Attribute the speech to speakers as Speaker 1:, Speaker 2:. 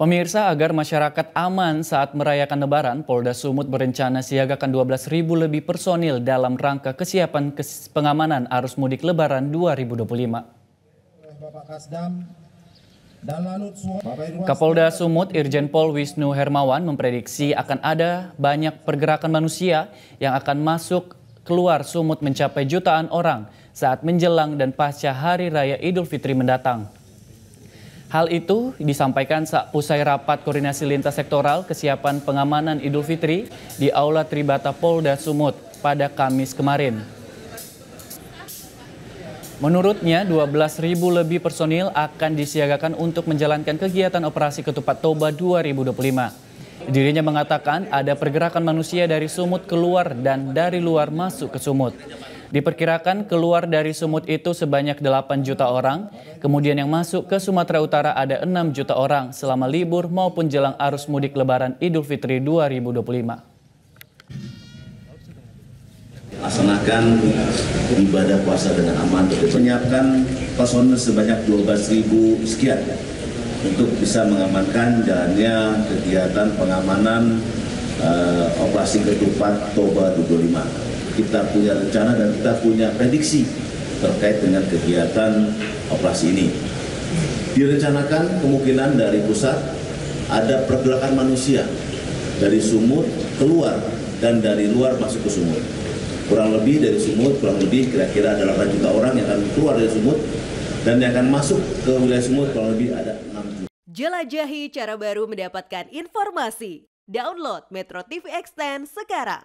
Speaker 1: Pemirsa, agar masyarakat aman saat merayakan Lebaran, Polda Sumut berencana siagakan 12.000 lebih personil dalam rangka kesiapan pengamanan arus mudik Lebaran 2025. Kapolda Sumut Irjen Pol Wisnu Hermawan memprediksi akan ada banyak pergerakan manusia yang akan masuk keluar Sumut mencapai jutaan orang saat menjelang dan pasca Hari Raya Idul Fitri mendatang. Hal itu disampaikan saat usai rapat koordinasi lintas sektoral kesiapan pengamanan Idul Fitri di Aula Tribata Polda Sumut pada Kamis kemarin. Menurutnya, 12.000 lebih personil akan disiagakan untuk menjalankan kegiatan operasi Ketupat Toba 2025. Dirinya mengatakan ada pergerakan manusia dari Sumut keluar dan dari luar masuk ke Sumut. Diperkirakan keluar dari Sumut itu sebanyak 8 juta orang, kemudian yang masuk ke Sumatera Utara ada 6 juta orang selama libur maupun jelang arus mudik Lebaran Idul Fitri 2025.
Speaker 2: Laksanakan ibadah puasa dengan aman, menyiapkan personel sebanyak 12.000 sekian untuk bisa mengamankan jalannya kegiatan pengamanan operasi Ketupat Toba 2025. Kita punya rencana dan kita punya prediksi terkait dengan kegiatan operasi ini. Direncanakan kemungkinan dari pusat ada pergerakan manusia dari Sumut keluar dan dari luar masuk ke Sumut. Kurang lebih dari Sumut, kurang lebih kira-kira ada 8 juta orang yang akan keluar dari Sumut dan yang akan masuk ke wilayah Sumut kurang lebih ada 6 juta.
Speaker 3: Jelajahi cara baru mendapatkan informasi. Download Metro TV Extend sekarang.